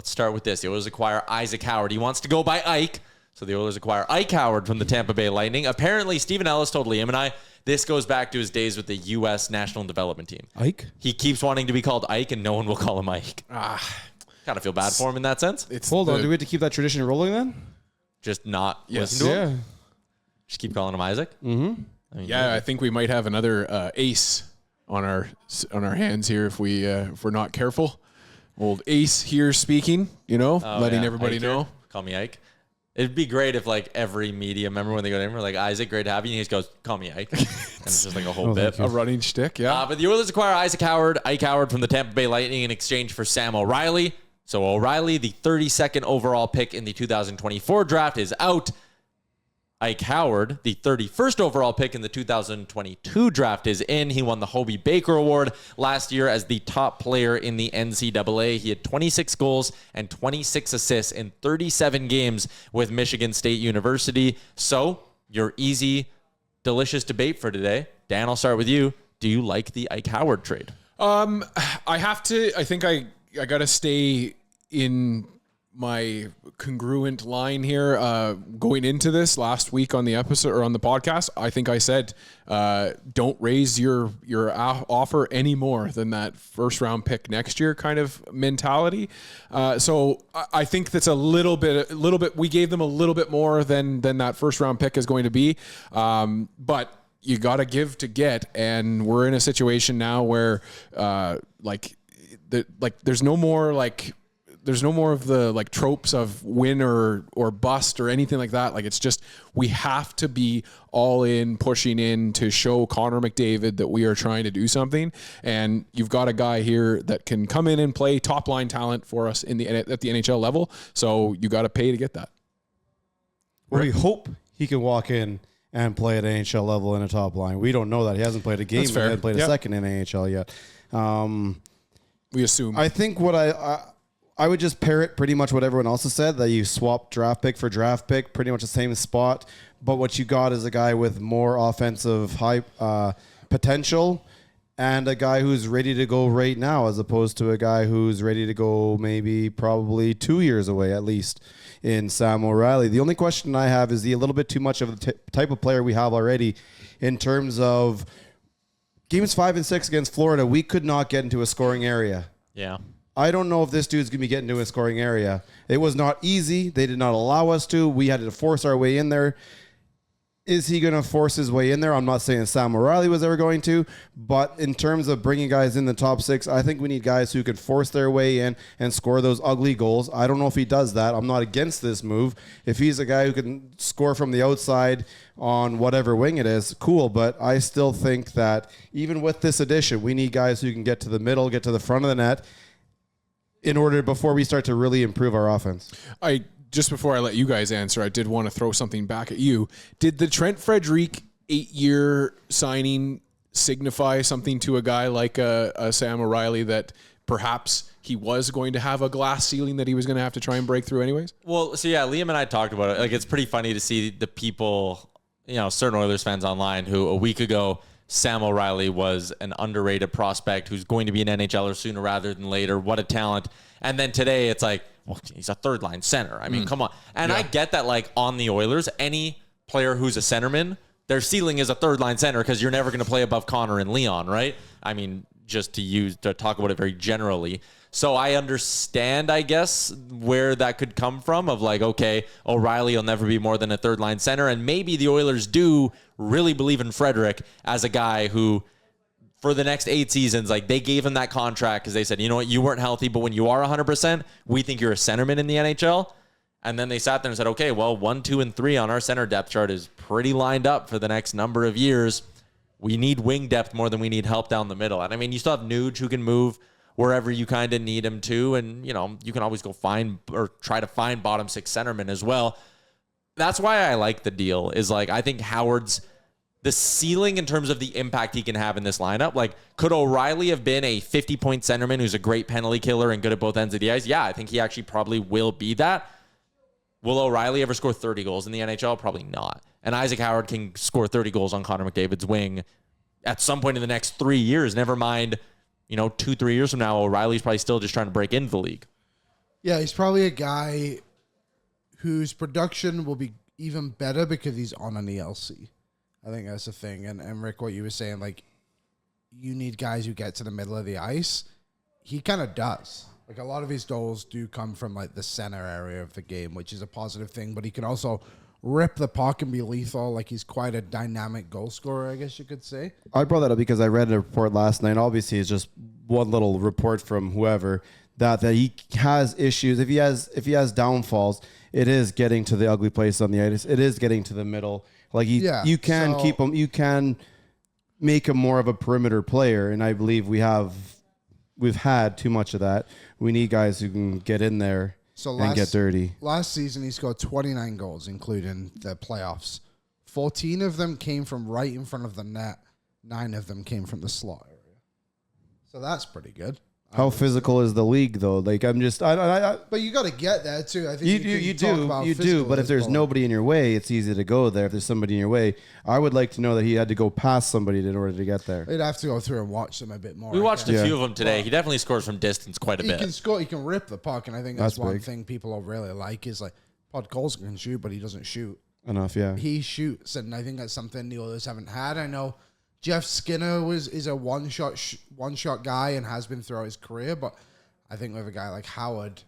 let's start with this. The Oilers acquire Isaac Howard. He wants to go by Ike, so the Oilers acquire Ike Howard from the Tampa Bay Lightning. Apparently, Stephen Ellis told Liam and I, this goes back to his days with the U.S. National Development Team. Ike? He keeps wanting to be called Ike, and no one will call him Ike. Kind of feel bad for him in that sense. Hold on, do we have to keep that tradition rolling then? Just not listen to him? Yeah. Just keep calling him Isaac? Mm-hmm. I think we might have another ace on our hands here if we're not careful. Old Ace here speaking, letting everybody Ike know. Here. Call me Ike. It'd be great if like every media member when they go to him, we're like, Isaac, great to have you. And he just goes, call me Ike. And it's just like a whole bit. A running shtick, yeah. But the Oilers acquire Ike Howard from the Tampa Bay Lightning in exchange for Sam O'Reilly. So O'Reilly, the 32nd overall pick in the 2024 draft, is out. Ike Howard, the 31st overall pick in the 2022 draft, is in. He won the Hobey Baker Award last year as the top player in the NCAA. He had 26 goals and 26 assists in 37 games with Michigan State University. So, your easy, delicious debate for today. Dan, I'll start with you. Do you like the Ike Howard trade? I think I got to stay in my congruent line here going into this last week on the episode or on the podcast. I think I said don't raise your offer any more than that first round pick next year kind of mentality. So I think that's a little bit we gave them a little bit more than that first round pick is going to be, but you got to give to get, and we're in a situation now where there's no more of the tropes of win or bust or anything like that. Like, it's just, we have to be all in, pushing in to show Connor McDavid that we are trying to do something. And you've got a guy here that can come in and play top line talent for us at the NHL level. So you got to pay to get that. We hope he can walk in and play at NHL level in a top line. We don't know that. He hasn't played a game. He hasn't played a second in AHL yet. We assume. I think what I would just parrot pretty much what everyone else has said, that you swap draft pick for draft pick, pretty much the same spot. But what you got is a guy with more offensive high potential and a guy who's ready to go right now, as opposed to a guy who's ready to go probably 2 years away at least in Sam O'Reilly. The only question I have, is he a little bit too much of the type of player we have already in terms of games 5 and 6 against Florida? We could not get into a scoring area. Yeah. I don't know if this dude's going to be getting to a scoring area. It was not easy. They did not allow us to. We had to force our way in there. Is he going to force his way in there? I'm not saying Sam O'Reilly was ever going to, but in terms of bringing guys in the top 6, I think we need guys who can force their way in and score those ugly goals. I don't know if he does that. I'm not against this move. If he's a guy who can score from the outside on whatever wing it is, cool. But I still think that even with this addition, we need guys who can get to the middle, get to the front of the net, in order before we start to really improve our offense. Just before I let you guys answer, I did want to throw something back at you. Did the Trent Frederic 8-year signing signify something to a guy like a Sam O'Reilly, that perhaps he was going to have a glass ceiling that he was going to have to try and break through anyways? Well, so yeah, Liam and I talked about it. Like, it's pretty funny to see the people, certain Oilers fans online who a week ago, Sam O'Reilly was an underrated prospect who's going to be an NHLer sooner rather than later. What a talent. And then today it's like, well, he's a third line center. I mean, come on. And I get that, like, on the Oilers, any player who's a centerman, their ceiling is a third line center because you're never going to play above Connor and Leon, right? I mean, just to talk about it very generally. So I understand, I guess, where that could come from of like, okay, O'Reilly will never be more than a third line center. And maybe the Oilers do really believe in Frederic as a guy who, for the next 8 seasons, like, they gave him that contract because they said, you know what, you weren't healthy, but when you are 100%, we think you're a centerman in the NHL. And then they sat there and said, okay, well, 1, 2, and 3 on our center depth chart is pretty lined up for the next number of years. We need wing depth more than we need help down the middle. And I mean, you still have Nuge who can move wherever you kind of need him to. And, you can always go find or try to find bottom 6 centermen as well. That's why I like the deal, is like, I think Howard's the ceiling in terms of the impact he can have in this lineup. Like, could O'Reilly have been a 50-point centerman who's a great penalty killer and good at both ends of the ice? Yeah, I think he actually probably will be that. Will O'Reilly ever score 30 goals in the NHL? Probably not. And Isaac Howard can score 30 goals on Connor McDavid's wing at some point in the next 3 years. Never mind, 2-3 years from now, O'Reilly's probably still just trying to break into the league. Yeah, he's probably a guy whose production will be even better because he's on an ELC. I think that's the thing. And Rick, what you were saying, like, you need guys who get to the middle of the ice. He kind of does. Like, a lot of his goals do come from, like, the center area of the game, which is a positive thing. But he can also rip the puck and be lethal. Like, he's quite a dynamic goal scorer, I guess you could say. I brought that up because I read a report last night. Obviously, it's just one little report from whoever that he has issues. If he has downfalls, it is getting to the ugly place on the ice. It is getting to the middle. Like you can keep him. You can make him more of a perimeter player, and I believe we've had too much of that. We need guys who can get in there and get dirty. Last season, he scored 29 goals, including the playoffs. 14 of them came from right in front of the net. 9 of them came from the slot area. So that's pretty good. How physical is the league, though? Like, I'm just, but you got to get there too. I think you do. But if there's nobody in your way, it's easy to go there. If there's somebody in your way, I would like to know that he had to go past somebody in order to get there. He'd have to go through and watch them a bit more. We watched a few of them today. He definitely scores from distance quite a bit. He can score. He can rip the puck, and I think that's one thing people really like is like Podkolzin can shoot, but he doesn't shoot enough. Yeah, he shoots, and I think that's something the others haven't had. I know Jeff Skinner is a one shot guy and has been throughout his career, but I think with a guy like Howard,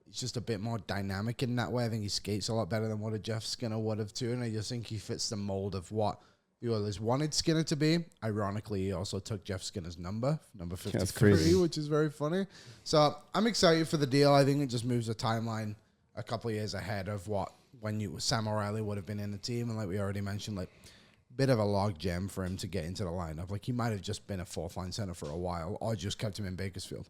he's just a bit more dynamic in that way. I think he skates a lot better than what a Jeff Skinner would have too, and I just think he fits the mold of what the Oilers wanted Skinner to be. Ironically, he also took Jeff Skinner's number 53, which is very funny. So I'm excited for the deal. I think it just moves the timeline a couple of years ahead of when Sam O'Reilly would have been in the team, and like we already mentioned, like bit of a log jam for him to get into the lineup. Like he might have just been a fourth line center for a while, or just kept him in Bakersfield.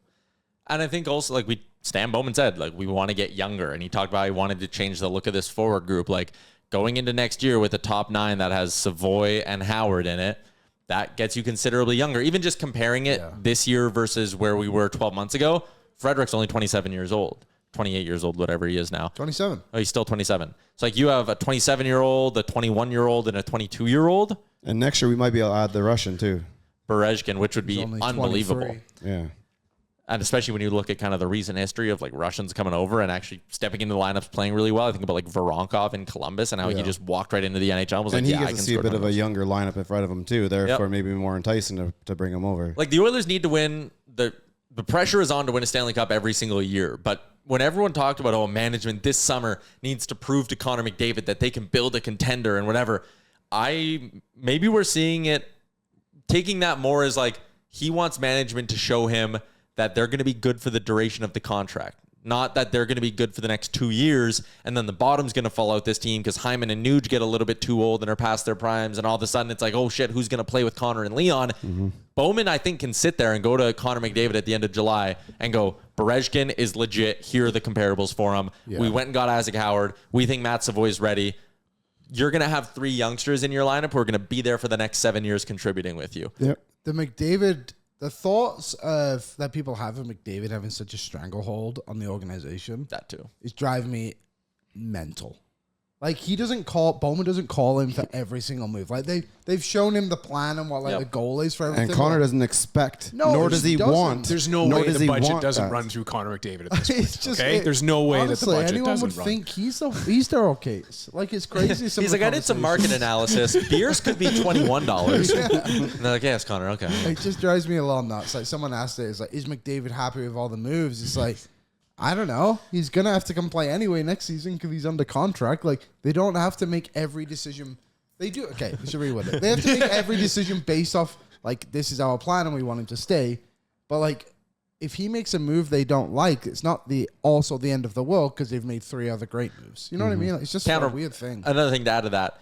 And I think also, like Stan Bowman said, like we want to get younger, and he talked about he wanted to change the look of this forward group. Like going into next year with a top 9 that has Savoie and Howard in it, that gets you considerably younger. Even just comparing it this year versus where we were 12 months ago, Frederick's only 27 years old, 28 years old, whatever he is now. 27. Oh, he's still 27. So like you have a 27-year-old, a 21-year-old, and a 22-year-old. And next year we might be able to add the Russian too, Berezhkin, which would be unbelievable. 23. Yeah. And especially when you look at kind of the recent history of like Russians coming over and actually stepping into the lineups, playing really well. I think about like Voronkov in Columbus and how he just walked right into the NHL. And was and like, he gets to see a bit of a younger lineup in front of him too. Therefore, maybe more enticing to bring him over. Like the Oilers need to win. The pressure is on to win a Stanley Cup every single year. But when everyone talked about, management this summer needs to prove to Connor McDavid that they can build a contender and whatever, maybe we're seeing it, taking that more as like he wants management to show him that they're going to be good for the duration of the contract. Not that they're going to be good for the next 2 years, and then the bottom's going to fall out this team because Hyman and Nuge get a little bit too old and are past their primes, and all of a sudden it's like, oh shit, who's going to play with Connor and Leon? Mm-hmm. Bowman, I think, can sit there and go to Connor McDavid at the end of July and go, Berezhkin is legit. Here are the comparables for him. Yeah. We went and got Ike Howard. We think Matt Savoie is ready. You're going to have 3 youngsters in your lineup who are going to be there for the next 7 years contributing with you. Yep. The McDavid... The thoughts that people have of McDavid having such a stranglehold on the organization, that too, is driving me mental. Like Bowman doesn't call him for every single move. Like they've shown him the plan and what the goal is for everything. And Connor doesn't expect, nor does he want. There's no way the budget doesn't run through Connor McDavid at this point. It's just, okay, there's no way that the budget anyone doesn't would run. think he's their okay. Like it's crazy. He's like, I did some market analysis. Beers could be $21. And they're like, yes, Connor, okay. It just drives me a little nuts. Like someone asked it, it's like, is McDavid happy with all the moves? It's like, I don't know. He's going to have to come play anyway next season because he's under contract. Like, they don't have to make every decision. They do. Okay, we should rewind it. They have to make every decision based off, like, this is our plan and we want him to stay. But, like, if he makes a move they don't like, it's not also the end of the world because they've made 3 other great moves. You know what I mean? Like, it's just a weird thing. Another thing to add to that,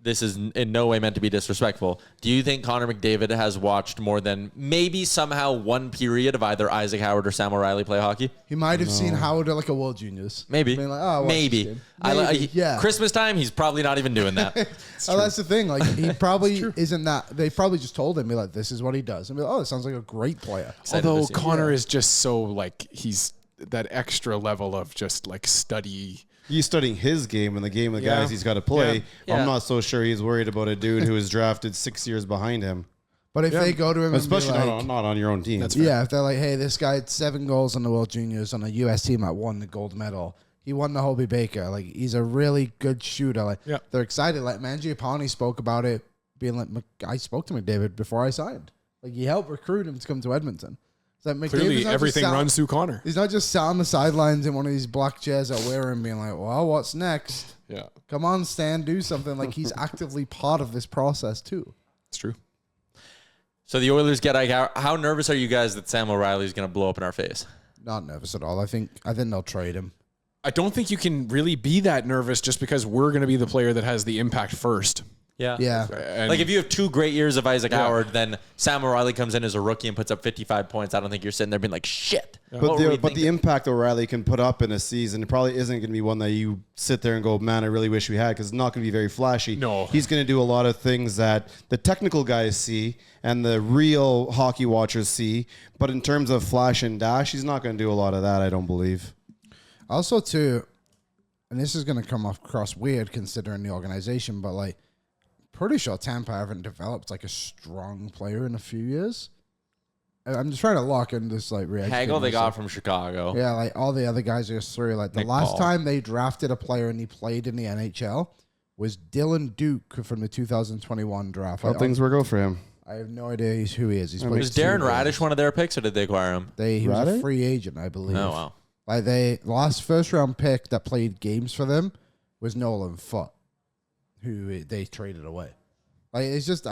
this is in no way meant to be disrespectful. Do you think Connor McDavid has watched more than maybe somehow one period of either Ike Howard or Sam O'Reilly play hockey? He might have seen Howard at like a World Juniors. Maybe. Being like, maybe. Yeah. Christmas time, he's probably not even doing that. That's the thing. Like he probably isn't that. They probably just told him, be like, this is what he does. And be like, oh, it sounds like a great player. Although Connor is just so like, he's that extra level of just like study. He's studying his game and the game of the guys he's got to play. Yeah. I'm not so sure he's worried about a dude who was drafted 6 years behind him. But if they go to him, especially and be like, not on your own team. That's fair. yeah, if they're like, hey, this guy had 7 goals on the World Juniors on a U.S. team that won the gold medal. He won the Hobey Baker. Like, he's a really good shooter. Like, they're excited. Like, Mangiapane spoke about it, being like, I spoke to McDavid before I signed. Like, he helped recruit him to come to Edmonton. It's like, Clearly, everything runs through Connor. He's not just sat on the sidelines in one of these black chairs at Wareham being like, well, what's next? Yeah. Come on, Stan, do something. Like, he's actively part of this process, too. It's true. So the Oilers get Ike Howard. How nervous are you guys that Sam O'Reilly is going to blow up in our face? Not nervous at all. I think they'll trade him. I don't think you can really be that nervous just because we're going to be the player that has the impact first. Yeah. And Like if you have 2 great years of Isaac Howard, then Sam O'Reilly comes in as a rookie and puts up 55 points. I don't think you're sitting there being like, shit. But the impact O'Reilly can put up in a season probably isn't going to be one that you sit there and go, man, I really wish we had, because it's not going to be very flashy. No. He's going to do a lot of things that the technical guys see and the real hockey watchers see. But in terms of flash and dash, he's not going to do a lot of that, I don't believe. Also, too, and this is going to come across weird considering the organization, but like, pretty sure Tampa haven't developed like a strong player in a few years. I'm just trying to lock in this like reaction. Hagel they got from Chicago. Yeah, like all the other guys are just through. Like the Nick last Paul. time they drafted a player and he played in the NHL was Dylan Duke from the 2021 draft. How things work out for him. I have no idea who he is. He's played Was 2 Darren games. Radish one of their picks, or did they acquire him? He was a Radish? free agent, I believe. Oh, wow. Like the last first round pick that played games for them was Nolan Foote, who they traded away. Like it's just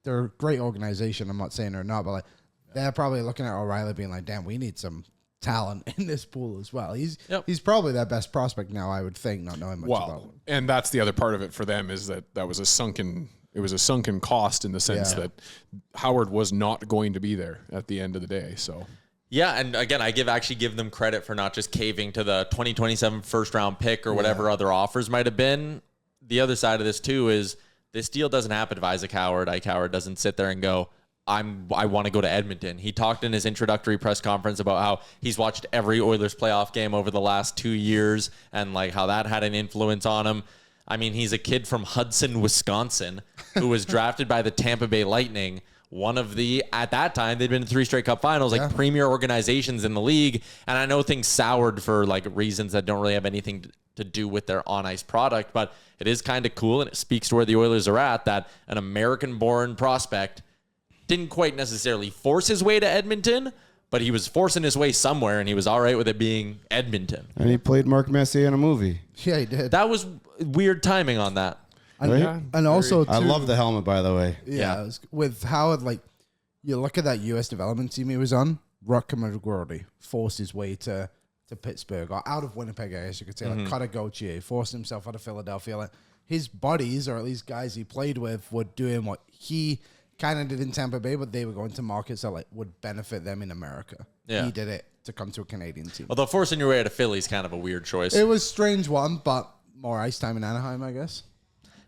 they're a great organization. I'm not saying they're not, but like they're probably looking at O'Reilly being like, damn, we need some talent in this pool as well. He's probably their best prospect now, I would think, not knowing much about him. And that's the other part of it for them is that was a sunken cost in the sense that Howard was not going to be there at the end of the day. So Yeah, and again, I actually give them credit for not just caving to the 2027 first round pick or whatever other offers might have been. The other side of this too is this deal doesn't happen if Ike Howard doesn't sit there and go, I want to go to Edmonton. He talked in his introductory press conference about how he's watched every Oilers playoff game over the last 2 years and like how that had an influence on him. I mean, he's a kid from Hudson, Wisconsin, who was drafted by the Tampa Bay Lightning. One of the, at that time, they'd been in 3 straight cup finals, like premier organizations in the league. And I know things soured for like reasons that don't really have anything to do with their on-ice product, but it is kind of cool. And it speaks to where the Oilers are at, that an American-born prospect didn't quite necessarily force his way to Edmonton, but he was forcing his way somewhere, and he was all right with it being Edmonton. And he played Mark Messier in a movie. Yeah, he did. That was weird timing on that. And, Right? and also, I too, love the helmet, by the way. Yeah, it was- with Howard, like, you look at that U.S. development team he was on, Rutger McGroarty forced his way to Pittsburgh, or out of Winnipeg, I guess you could say. Like, Cutter Gauthier forced himself out of Philadelphia. Like, his buddies, or at least guys he played with, were doing what he kind of did in Tampa Bay, but they were going to markets that like would benefit them in America. Yeah. He did it to come to a Canadian team. Although forcing your way to Philly is kind of a weird choice. It was a strange one, but more ice time in Anaheim, I guess.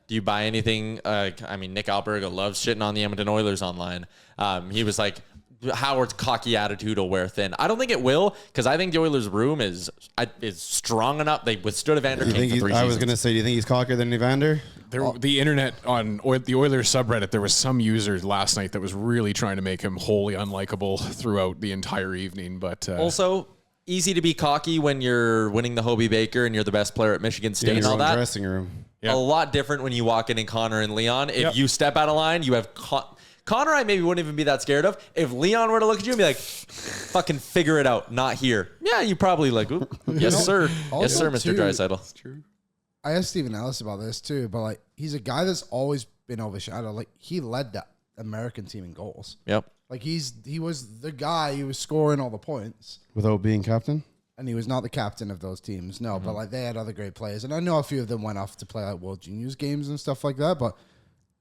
Do you buy anything? I mean, Nick Alberga loves shitting on the Edmonton Oilers online. He was like, Howard's cocky attitude will wear thin. I don't think it will, because I think the Oilers' room is strong enough. They withstood Evander Kane for 3 seasons. I was going to say, do you think he's cockier than Evander? the internet on the Oilers subreddit, there was some user last night that was really trying to make him wholly unlikable throughout the entire evening. But also, easy to be cocky when you're winning the Hobey Baker and you're the best player at Michigan State In and your all own that. dressing room. Yeah. A lot different when you walk in Connor and Leon. If you step out of line, you have Connor. I maybe wouldn't even be that scared of. If Leon were to look at you and be like, "Fucking figure it out, not here." Yeah, you probably like, "Oop, yes, sir, yes, sir, Mr. Draisaitl." It's true. I asked Stephen Ellis about this too, but like he's a guy that's always been overshadowed. Like he led the American team in goals. Yep. Like he was the guy who was scoring all the points. Without being captain? And he was not the captain of those teams, no. But like they had other great players, and I know a few of them went off to play like World Juniors games and stuff like that. But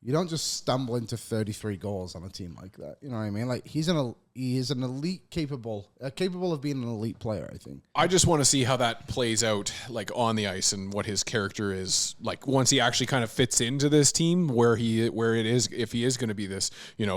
you don't just stumble into 33 goals on a team like that. You know what I mean? Like he is an elite capable of being an elite player. I think. I just want to see how that plays out, like on the ice, and what his character is like once he actually kind of fits into this team. Where it is, if he is going to be this,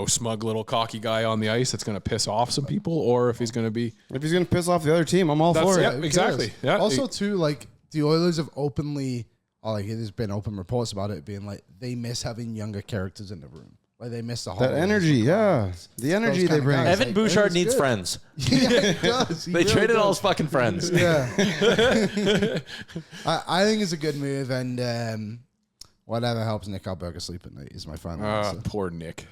smug little cocky guy on the ice that's going to piss off some people, or if he's going to be, If he's going to piss off the other team, I'm all for it. yeah, exactly. Yeah. Also, too, like the Oilers have openly, there's been open reports about it being like they miss having younger characters in the room. where they missed the That energy, yeah. The energy they bring. Evan Bouchard needs friends. Yeah, he does. He They really traded all does. his fucking friends. Yeah. I think it's a good move, and whatever helps Nick Alberga sleep at night is my final answer. Poor Nick.